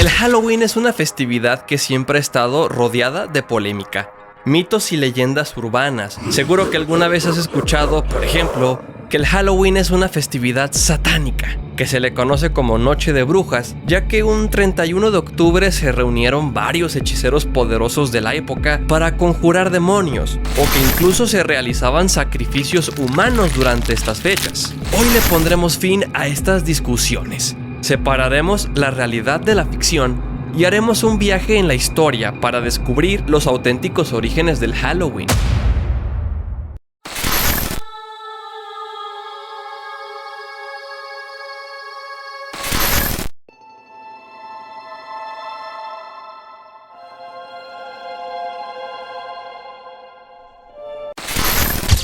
El Halloween es una festividad que siempre ha estado rodeada de polémica, mitos y leyendas urbanas. Seguro que alguna vez has escuchado, por ejemplo, que el Halloween es una festividad satánica, que se le conoce como Noche de Brujas, ya que un 31 de octubre se reunieron varios hechiceros poderosos de la época para conjurar demonios, o que incluso se realizaban sacrificios humanos durante estas fechas. Hoy le pondremos fin a estas discusiones. Separaremos la realidad de la ficción y haremos un viaje en la historia para descubrir los auténticos orígenes del Halloween.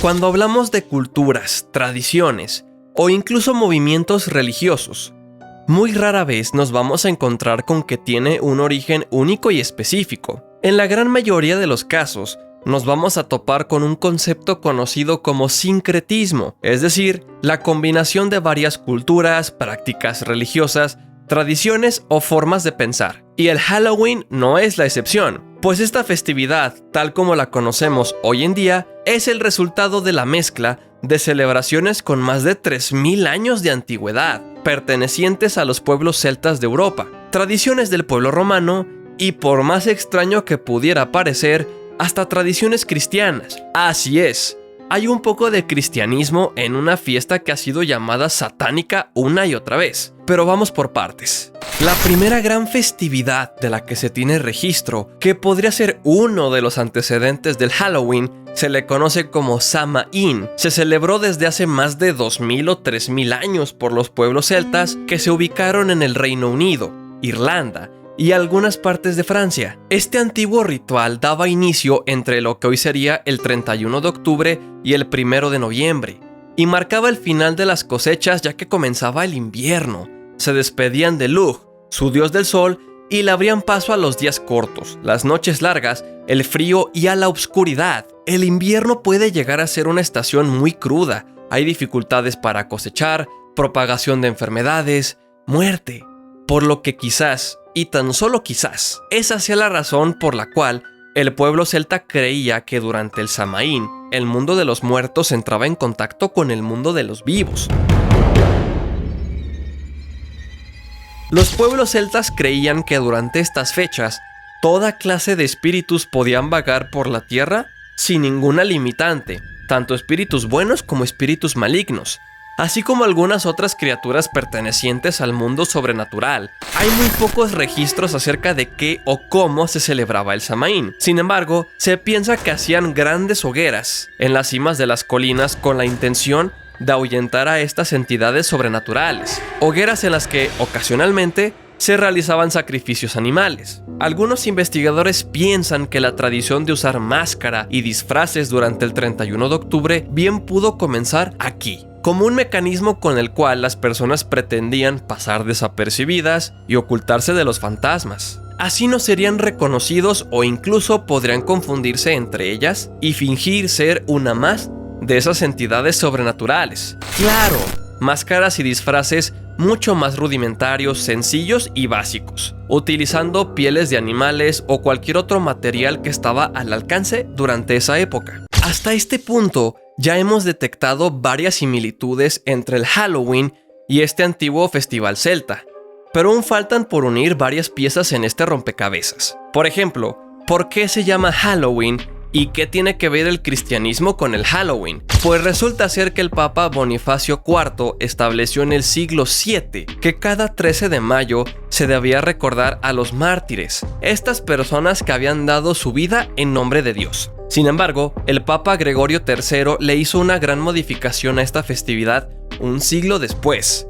Cuando hablamos de culturas, tradiciones o incluso movimientos religiosos, muy rara vez nos vamos a encontrar con que tiene un origen único y específico. En la gran mayoría de los casos, nos vamos a topar con un concepto conocido como sincretismo, es decir, la combinación de varias culturas, prácticas religiosas, tradiciones o formas de pensar. Y el Halloween no es la excepción, pues esta festividad, tal como la conocemos hoy en día, es el resultado de la mezcla de celebraciones con más de 3000 años de antigüedad, pertenecientes a los pueblos celtas de Europa, tradiciones del pueblo romano y, por más extraño que pudiera parecer, hasta tradiciones cristianas. Así es, hay un poco de cristianismo en una fiesta que ha sido llamada satánica una y otra vez, pero vamos por partes. La primera gran festividad de la que se tiene registro, que podría ser uno de los antecedentes del Halloween, se le conoce como Samhain. Se celebró desde hace más de 2000 o 3000 años por los pueblos celtas que se ubicaron en el Reino Unido, Irlanda y algunas partes de Francia. Este antiguo ritual daba inicio entre lo que hoy sería el 31 de octubre y el 1 de noviembre, y marcaba el final de las cosechas ya que comenzaba el invierno. Se despedían de Lugh, su dios del sol, y le abrían paso a los días cortos, las noches largas, el frío y a la oscuridad. El invierno puede llegar a ser una estación muy cruda. Hay dificultades para cosechar, propagación de enfermedades, muerte. Por lo que quizás, y tan solo quizás, esa sea la razón por la cual el pueblo celta creía que durante el Samhain, el mundo de los muertos entraba en contacto con el mundo de los vivos. Los pueblos celtas creían que durante estas fechas, toda clase de espíritus podían vagar por la tierra sin ninguna limitante, tanto espíritus buenos como espíritus malignos, así como algunas otras criaturas pertenecientes al mundo sobrenatural. Hay muy pocos registros acerca de qué o cómo se celebraba el Samhain. Sin embargo, se piensa que hacían grandes hogueras en las cimas de las colinas con la intención de ahuyentar a estas entidades sobrenaturales. Hogueras en las que, ocasionalmente, se realizaban sacrificios animales. Algunos investigadores piensan que la tradición de usar máscara y disfraces durante el 31 de octubre bien pudo comenzar aquí, como un mecanismo con el cual las personas pretendían pasar desapercibidas y ocultarse de los fantasmas. Así no serían reconocidos o incluso podrían confundirse entre ellas y fingir ser una más de esas entidades sobrenaturales. Claro, máscaras y disfraces mucho más rudimentarios, sencillos y básicos, utilizando pieles de animales o cualquier otro material que estaba al alcance durante esa época. Hasta este punto, ya hemos detectado varias similitudes entre el Halloween y este antiguo festival celta, pero aún faltan por unir varias piezas en este rompecabezas. Por ejemplo, ¿por qué se llama Halloween? ¿Y qué tiene que ver el cristianismo con el Halloween? Pues resulta ser que el Papa Bonifacio IV estableció en el siglo VII que cada 13 de mayo se debía recordar a los mártires, estas personas que habían dado su vida en nombre de Dios. Sin embargo, el Papa Gregorio III le hizo una gran modificación a esta festividad un siglo después.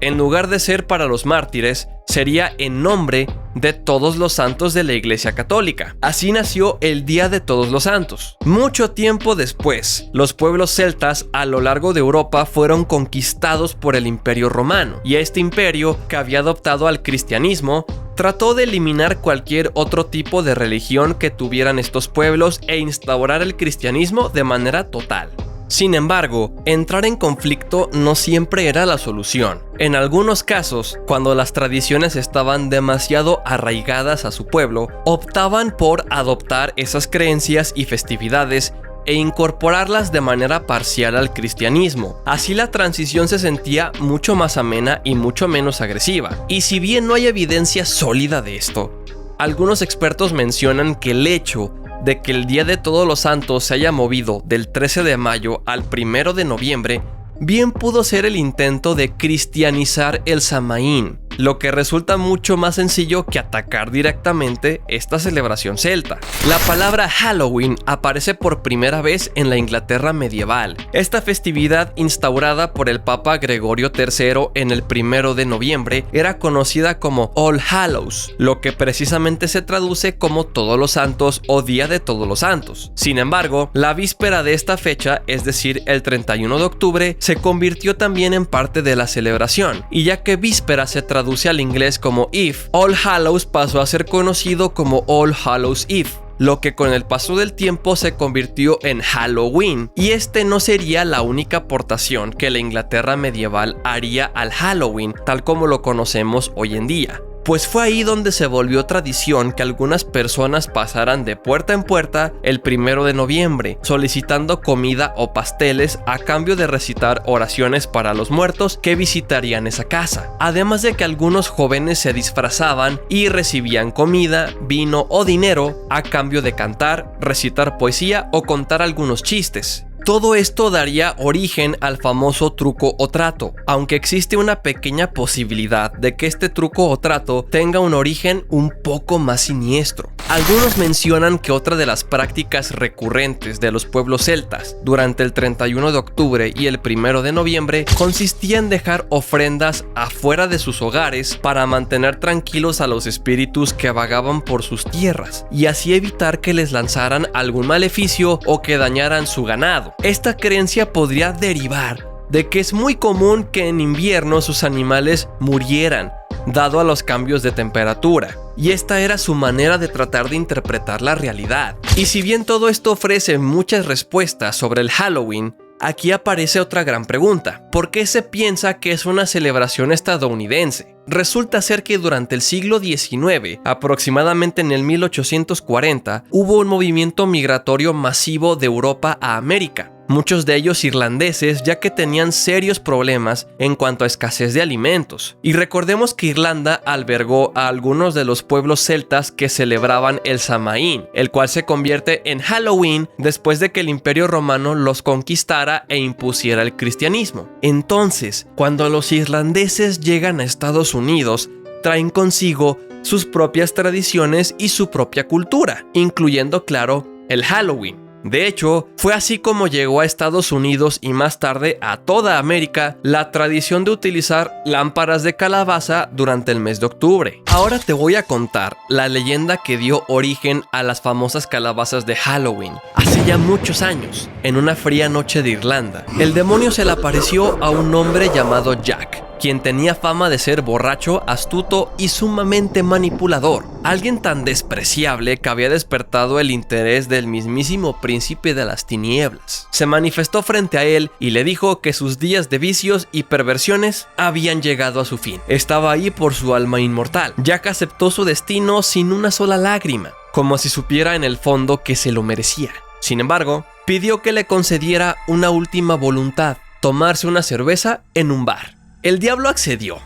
En lugar de ser para los mártires, sería en nombre de todos los santos de la Iglesia Católica. Así nació el Día de Todos los Santos. Mucho tiempo después, los pueblos celtas a lo largo de Europa fueron conquistados por el Imperio Romano, y este imperio, que había adoptado al cristianismo, trató de eliminar cualquier otro tipo de religión que tuvieran estos pueblos e instaurar el cristianismo de manera total. Sin embargo, entrar en conflicto no siempre era la solución. En algunos casos, cuando las tradiciones estaban demasiado arraigadas a su pueblo, optaban por adoptar esas creencias y festividades e incorporarlas de manera parcial al cristianismo. Así la transición se sentía mucho más amena y mucho menos agresiva. Y si bien no hay evidencia sólida de esto, algunos expertos mencionan que el hecho de que el Día de Todos los Santos se haya movido del 13 de mayo al 1 de noviembre bien pudo ser el intento de cristianizar el Samaín, lo que resulta mucho más sencillo que atacar directamente esta celebración celta. La palabra Halloween aparece por primera vez en la Inglaterra medieval. Esta festividad, instaurada por el Papa Gregorio III en el 1 de noviembre, era conocida como All Hallows, lo que precisamente se traduce como Todos los Santos o Día de Todos los Santos. Sin embargo, la víspera de esta fecha, es decir, el 31 de octubre, se convirtió también en parte de la celebración, y ya que víspera se traduce al inglés como Eve, All Hallows pasó a ser conocido como All Hallows Eve, lo que con el paso del tiempo se convirtió en Halloween, y este no sería la única aportación que la Inglaterra medieval haría al Halloween tal como lo conocemos hoy en día. Pues fue ahí donde se volvió tradición que algunas personas pasaran de puerta en puerta el 1 de noviembre, solicitando comida o pasteles a cambio de recitar oraciones para los muertos que visitarían esa casa. Además de que algunos jóvenes se disfrazaban y recibían comida, vino o dinero a cambio de cantar, recitar poesía o contar algunos chistes. Todo esto daría origen al famoso truco o trato, aunque existe una pequeña posibilidad de que este truco o trato tenga un origen un poco más siniestro. Algunos mencionan que otra de las prácticas recurrentes de los pueblos celtas durante el 31 de octubre y el 1 de noviembre consistía en dejar ofrendas afuera de sus hogares para mantener tranquilos a los espíritus que vagaban por sus tierras y así evitar que les lanzaran algún maleficio o que dañaran su ganado. Esta creencia podría derivar de que es muy común que en invierno sus animales murieran, dado a los cambios de temperatura, y esta era su manera de tratar de interpretar la realidad. Y si bien todo esto ofrece muchas respuestas sobre el Halloween, aquí aparece otra gran pregunta: ¿por qué se piensa que es una celebración estadounidense? Resulta ser que durante el siglo XIX, aproximadamente en el 1840, hubo un movimiento migratorio masivo de Europa a América. Muchos de ellos irlandeses, ya que tenían serios problemas en cuanto a escasez de alimentos. Y recordemos que Irlanda albergó a algunos de los pueblos celtas que celebraban el Samaín, el cual se convierte en Halloween después de que el Imperio Romano los conquistara e impusiera el cristianismo. Entonces, cuando los irlandeses llegan a Estados Unidos, traen consigo sus propias tradiciones y su propia cultura, incluyendo, claro, el Halloween. De hecho, fue así como llegó a Estados Unidos y más tarde a toda América la tradición de utilizar lámparas de calabaza durante el mes de octubre. Ahora te voy a contar la leyenda que dio origen a las famosas calabazas de Halloween. Hace ya muchos años, en una fría noche de Irlanda, el demonio se le apareció a un hombre llamado Jack, quien tenía fama de ser borracho, astuto y sumamente manipulador. Alguien tan despreciable que había despertado el interés del mismísimo príncipe de las tinieblas. Se manifestó frente a él y le dijo que sus días de vicios y perversiones habían llegado a su fin. Estaba ahí por su alma inmortal. Jack aceptó su destino sin una sola lágrima, como si supiera en el fondo que se lo merecía. Sin embargo, pidió que le concediera una última voluntad: tomarse una cerveza en un bar. El diablo accedió.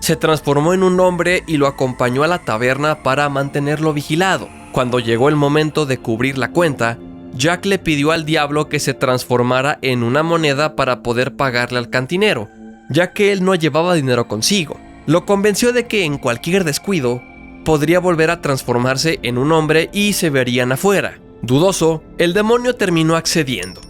Se transformó en un hombre y lo acompañó a la taberna para mantenerlo vigilado. Cuando llegó el momento de cubrir la cuenta, Jack le pidió al diablo que se transformara en una moneda para poder pagarle al cantinero, ya que él no llevaba dinero consigo. Lo convenció de que en cualquier descuido podría volver a transformarse en un hombre y se verían afuera. Dudoso, el demonio terminó accediendo,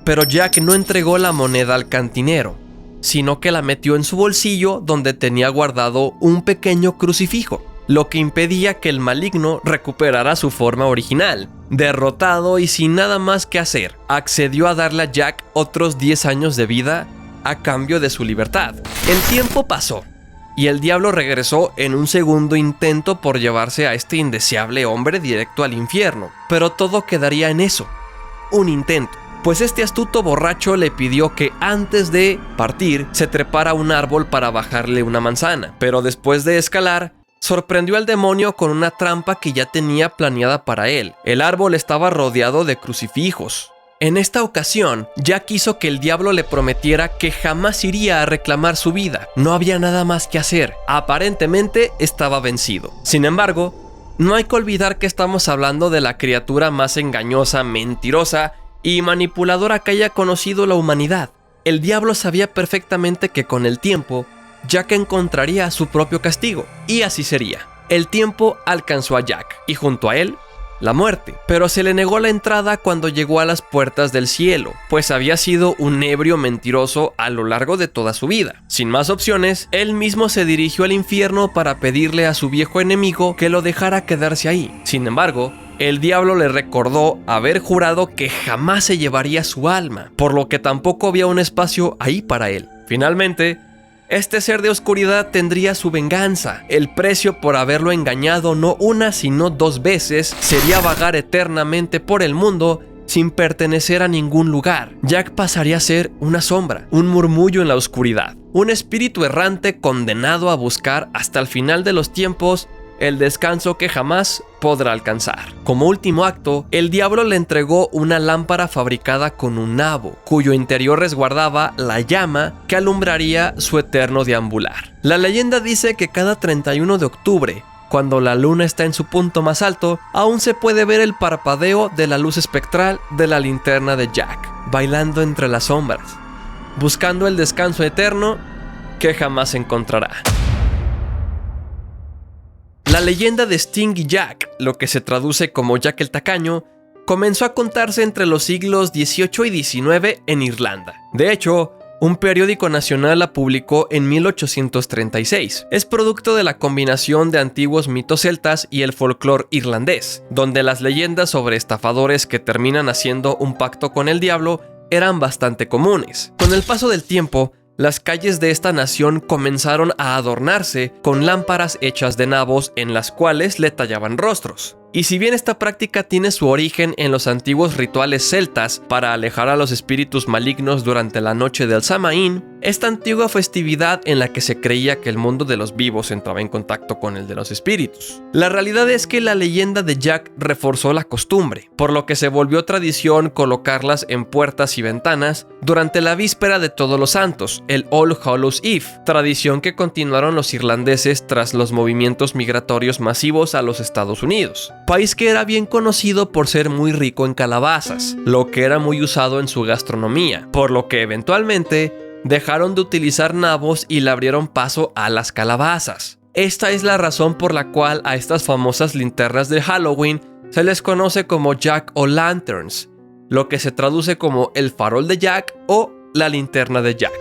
pero Jack no entregó la moneda al cantinero, sino que la metió en su bolsillo donde tenía guardado un pequeño crucifijo, lo que impedía que el maligno recuperara su forma original. Derrotado y sin nada más que hacer, accedió a darle a Jack otros 10 años de vida a cambio de su libertad. El tiempo pasó y el diablo regresó en un segundo intento por llevarse a este indeseable hombre directo al infierno, pero todo quedaría en eso, un intento. pues este astuto borracho le pidió que antes de partir se trepara a un árbol para bajarle una manzana, pero después de escalar, sorprendió al demonio con una trampa que ya tenía planeada para él. El árbol estaba rodeado de crucifijos. En esta ocasión, Jack quiso que el diablo le prometiera que jamás iría a reclamar su vida. No había nada más que hacer. Aparentemente estaba vencido. Sin embargo, no hay que olvidar que estamos hablando de la criatura más engañosa, mentirosa y manipuladora que haya conocido la humanidad. El diablo sabía perfectamente que con el tiempo, Jack encontraría su propio castigo. Y así sería. El tiempo alcanzó a Jack, y junto a él, la muerte, pero se le negó la entrada cuando llegó a las puertas del cielo, pues había sido un ebrio mentiroso a lo largo de toda su vida. Sin más opciones, él mismo se dirigió al infierno para pedirle a su viejo enemigo que lo dejara quedarse ahí. Sin embargo, el diablo le recordó haber jurado que jamás se llevaría su alma, por lo que tampoco había un espacio ahí para él. Finalmente, este ser de oscuridad tendría su venganza. El precio por haberlo engañado no una sino 2 veces sería vagar eternamente por el mundo sin pertenecer a ningún lugar. Jack pasaría a ser una sombra, un murmullo en la oscuridad, un espíritu errante condenado a buscar hasta el final de los tiempos el descanso que jamás podrá alcanzar. Como último acto, el diablo le entregó una lámpara fabricada con un nabo, cuyo interior resguardaba la llama que alumbraría su eterno deambular. La leyenda dice que cada 31 de octubre, cuando la luna está en su punto más alto, aún se puede ver el parpadeo de la luz espectral de la linterna de Jack, bailando entre las sombras, buscando el descanso eterno que jamás encontrará. La leyenda de Sting y Jack, lo que se traduce como Jack el Tacaño, comenzó a contarse entre los siglos XVIII y XIX en Irlanda. De hecho, un periódico nacional la publicó en 1836. Es producto de la combinación de antiguos mitos celtas y el folclore irlandés, donde las leyendas sobre estafadores que terminan haciendo un pacto con el diablo eran bastante comunes. Con el paso del tiempo, las calles de esta nación comenzaron a adornarse con lámparas hechas de nabos en las cuales le tallaban rostros. Y si bien esta práctica tiene su origen en los antiguos rituales celtas para alejar a los espíritus malignos durante la noche del Samaín, esta antigua festividad en la que se creía que el mundo de los vivos entraba en contacto con el de los espíritus. La realidad es que la leyenda de Jack reforzó la costumbre, por lo que se volvió tradición colocarlas en puertas y ventanas durante la víspera de Todos los Santos, el All Hallows Eve, tradición que continuaron los irlandeses tras los movimientos migratorios masivos a los Estados Unidos, país que era bien conocido por ser muy rico en calabazas, lo que era muy usado en su gastronomía, por lo que eventualmente dejaron de utilizar nabos y le abrieron paso a las calabazas. Esta es la razón por la cual a estas famosas linternas de Halloween se les conoce como Jack-o'-lanterns, lo que se traduce como el farol de Jack o la linterna de Jack.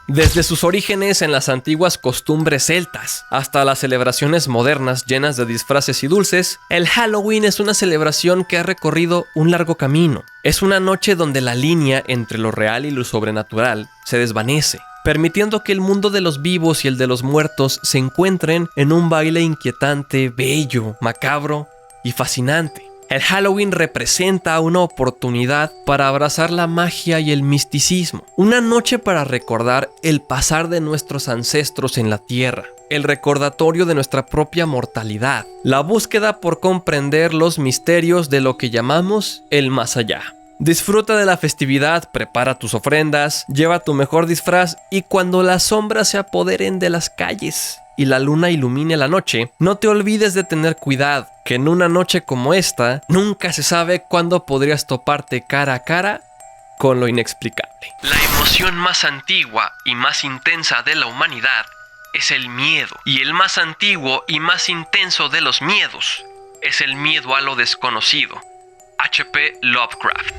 Desde sus orígenes en las antiguas costumbres celtas hasta las celebraciones modernas llenas de disfraces y dulces, el Halloween es una celebración que ha recorrido un largo camino. Es una noche donde la línea entre lo real y lo sobrenatural se desvanece, permitiendo que el mundo de los vivos y el de los muertos se encuentren en un baile inquietante, bello, macabro y fascinante. El Halloween representa una oportunidad para abrazar la magia y el misticismo, una noche para recordar el pasar de nuestros ancestros en la tierra, el recordatorio de nuestra propia mortalidad, la búsqueda por comprender los misterios de lo que llamamos el más allá. Disfruta de la festividad, prepara tus ofrendas, lleva tu mejor disfraz y cuando las sombras se apoderen de las calles y la luna ilumine la noche, no te olvides de tener cuidado, que en una noche como esta, nunca se sabe cuándo podrías toparte cara a cara con lo inexplicable. La emoción más antigua y más intensa de la humanidad es el miedo, y el más antiguo y más intenso de los miedos es el miedo a lo desconocido. H.P. Lovecraft.